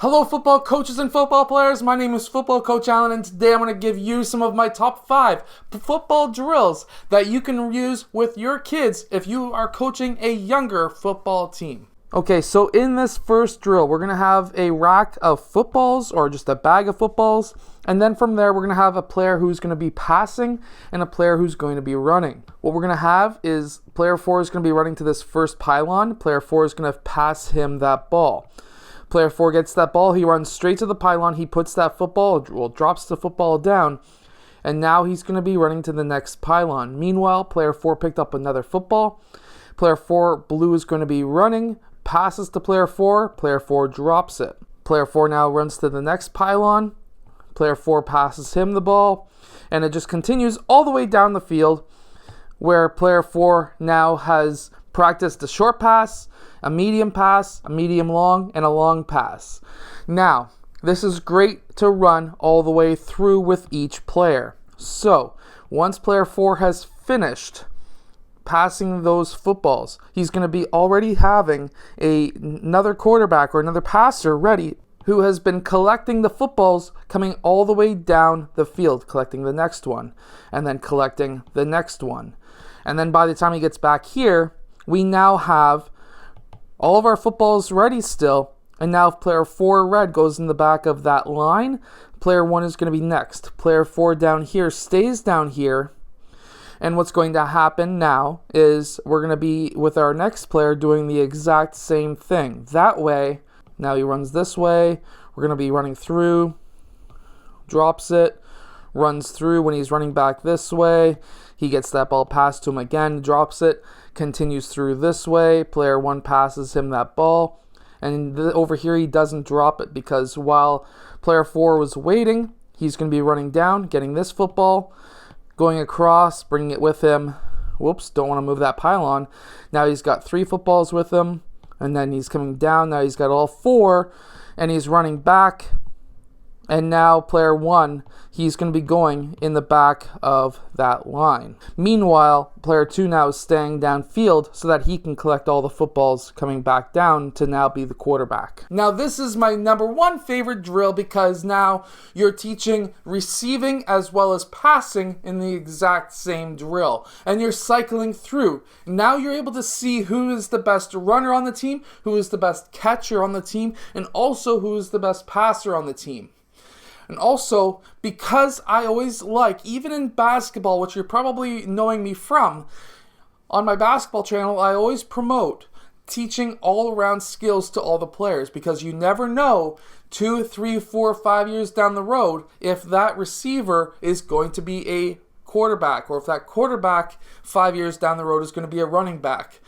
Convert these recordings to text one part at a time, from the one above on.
Hello football coaches and football players, my name is Football Coach Allen and today I'm going to give you some of my top 5 football drills that you can use with your kids if you are coaching a younger football team. Okay, so in this first drill, we're going to have a rack of footballs or just a bag of footballs, and then from there we're going to have a player who's going to be passing and a player who's going to be running. What we're going to have is player 4 is going to be running to this first pylon, player 4 is going to pass him that ball. Player 4 gets that ball, he runs straight to the pylon, he puts that football, drops the football down, and now he's going to be running to the next pylon. Meanwhile, player 4 picked up another football. Player 4, blue, is going to be running, passes to player 4 drops it. Player 4 now runs to the next pylon, player 4 passes him the ball, and it just continues all the way down the field where player 4 now has practiced a short pass, a medium long, and a long pass. Now, this is great to run all the way through with each player. So, once player 4 has finished passing those footballs, he's going to be already having another quarterback or another passer ready who has been collecting the footballs coming all the way down the field, collecting the next one, and then collecting the next one. And then by the time he gets back here, we now have all of our footballs ready still, and now if player 4 red goes in the back of that line, player 1 is going to be next. Player 4 down here stays down here, and what's going to happen now is we're going to be with our next player doing the exact same thing. That way, now he runs this way, we're going to be running through, drops it, runs through. When he's running back this way, he gets that ball passed to him again, drops it, continues through this way, player 1 passes him that ball, and over here he doesn't drop it because while player 4 was waiting, he's going to be running down, getting this football, going across, bringing it with him. Whoops, don't want to move that pylon. Now he's got 3 footballs with him, and then he's coming down, now he's got all 4, and he's running back. And now player 1, he's going to be going in the back of that line. Meanwhile, player 2 now is staying downfield so that he can collect all the footballs coming back down to now be the quarterback. Now this is my number 1 favorite drill because now you're teaching receiving as well as passing in the exact same drill. And you're cycling through. Now you're able to see who is the best runner on the team, who is the best catcher on the team, and also who is the best passer on the team. And also, because I always like, even in basketball, which you're probably knowing me from, on my basketball channel, I always promote teaching all-around skills to all the players because you never know 2, 3, 4, 5 years down the road if that receiver is going to be a quarterback or if that quarterback 5 years down the road is going to be a running back.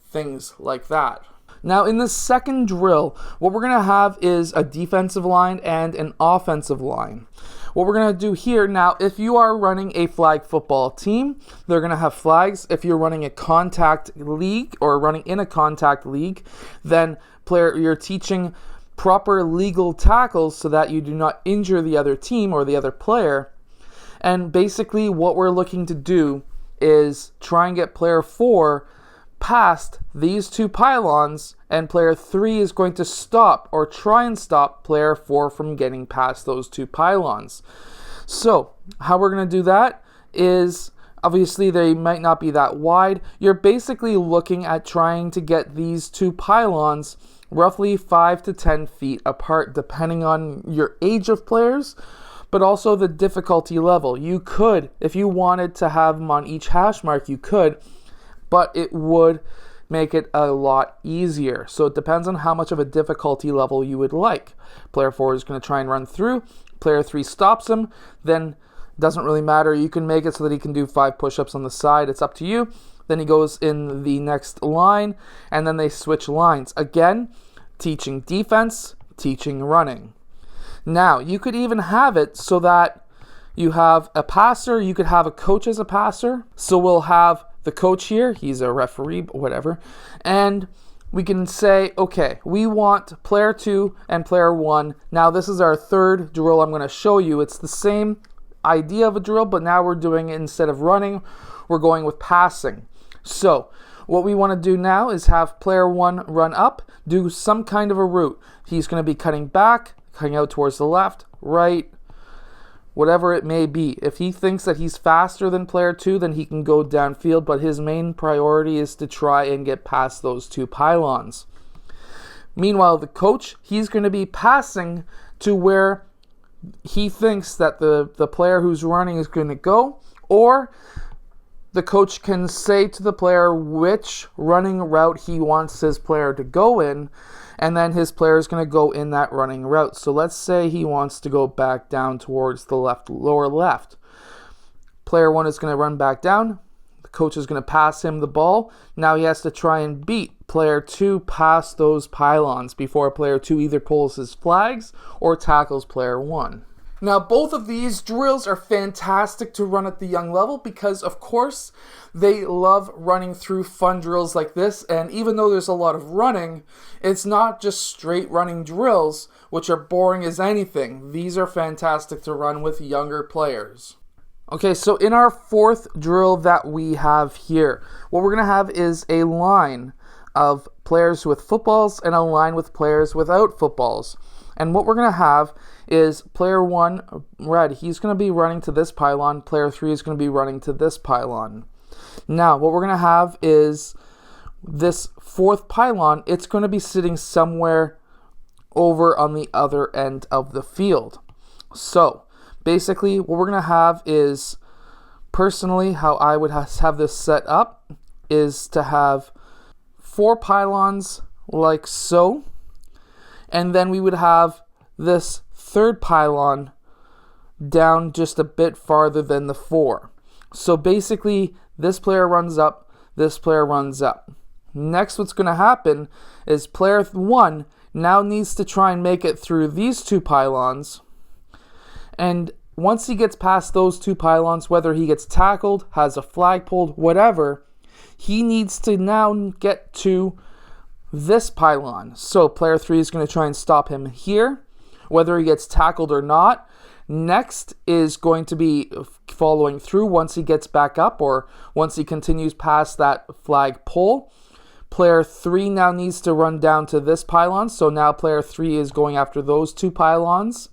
Things like that. Now in the second drill, what we're going to have is a defensive line and an offensive line. What we're going to do here, now if you are running a flag football team, they're going to have flags. If you're running a contact league or running in a contact league, then you're teaching proper legal tackles so that you do not injure the other team or the other player. And basically what we're looking to do is try and get player 4 past these 2 pylons, and player 3 is going to stop or try and stop player 4 from getting past those 2 pylons. So how we're going to do that is, obviously they might not be that wide. You're basically looking at trying to get these 2 pylons roughly 5 to 10 feet apart depending on your age of players, but also the difficulty level. You could, if you wanted to have them on each hash mark, you could, but it would make it a lot easier. So it depends on how much of a difficulty level you would like. Player 4 is going to try and run through. Player 3 stops him. Then doesn't really matter. You can make it so that he can do 5 push-ups on the side. It's up to you. Then he goes in the next line, and then they switch lines. Again, teaching defense, teaching running. Now, you could even have it so that you have a passer. You could have a coach as a passer. So we'll have the coach here, he's a referee, whatever, and we can say, okay, we want player 2 and player 1. Now this is our third drill I'm going to show you. It's the same idea of a drill, but now we're doing it instead of running, we're going with passing. So What we want to do now is have player 1 run up, do some kind of a route. He's going to be cutting back, cutting out towards the left, right, whatever it may be. If he thinks that he's faster than player 2, then he can go downfield, but his main priority is to try and get past those 2 pylons. Meanwhile, the coach, he's going to be passing to where he thinks that the player who's running is going to go, or the coach can say to the player which running route he wants his player to go in, and then his player is going to go in that running route. So let's say he wants to go back down towards the lower left. Player 1 is going to run back down. The coach is going to pass him the ball. Now he has to try and beat player 2 past those pylons before player 2 either pulls his flags or tackles player 1. Now, both of these drills are fantastic to run at the young level because, of course, they love running through fun drills like this. And even though there's a lot of running, it's not just straight running drills, which are boring as anything. These are fantastic to run with younger players. Okay, so in our 4th drill that we have here, what we're going to have is a line of players with footballs and a line with players without footballs. And what we're going to have is player 1, red, he's going to be running to this pylon. Player 3 is going to be running to this pylon. Now, what we're going to have is this 4th pylon, it's going to be sitting somewhere over on the other end of the field. So, basically, what we're going to have is, personally, how I would have this set up is to have 4 pylons like so. And then we would have this 3rd pylon down just a bit farther than the 4. So basically, this player runs up, this player runs up. Next, what's going to happen is player 1 now needs to try and make it through these 2 pylons. And once he gets past those 2 pylons, whether he gets tackled, has a flag pulled, whatever, he needs to now get to this pylon. So player 3 is going to try and stop him here, whether he gets tackled or not. Next is going to be following through once he gets back up or once he continues past that flag pull. Player 3 now needs to run down to this pylon. So now player 3 is going after those 2 pylons.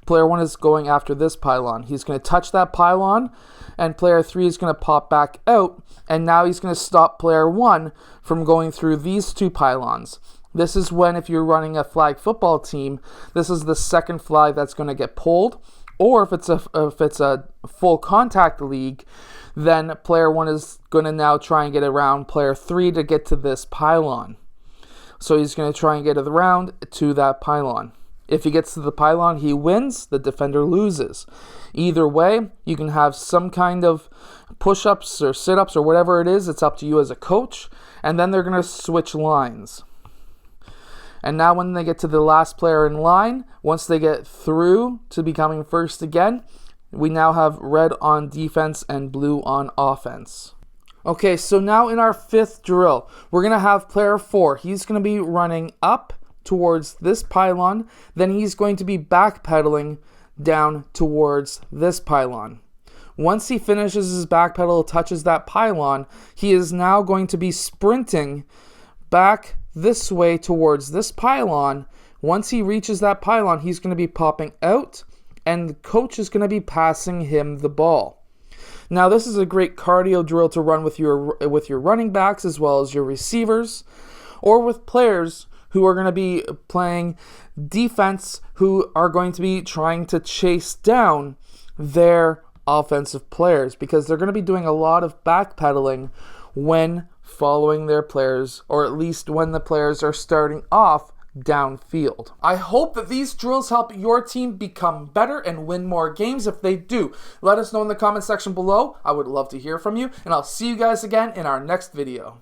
Player 1 is going after this pylon. He's going to touch that pylon, and player 3 is going to pop back out, and now he's going to stop player 1 from going through these 2 pylons. This is when, if you're running a flag football team, this is the 2nd flag that's going to get pulled, or if it's a full contact league, then player 1 is going to now try and get around player 3 to get to this pylon. So he's going to try and get around to that pylon. If he gets to the pylon, he wins, the defender loses. Either way, you can have some kind of push-ups or sit-ups or whatever it is. It's up to you as a coach. And then they're going to switch lines. And now when they get to the last player in line, once they get through to becoming first again, we now have red on defense and blue on offense. Okay, so now in our 5th drill, we're going to have player 4. He's going to be running up towards this pylon, then he's going to be backpedaling down towards this pylon. Once he finishes his backpedal, touches that pylon, he is now going to be sprinting back this way towards this pylon. Once he reaches that pylon, he's going to be popping out, and the coach is going to be passing him the ball. Now, this is a great cardio drill to run with your running backs as well as your receivers, or with players who are going to be playing defense, who are going to be trying to chase down their offensive players, because they're going to be doing a lot of backpedaling when following their players, or at least when the players are starting off downfield. I hope that these drills help your team become better and win more games. If they do, let us know in the comment section below. I would love to hear from you, and I'll see you guys again in our next video.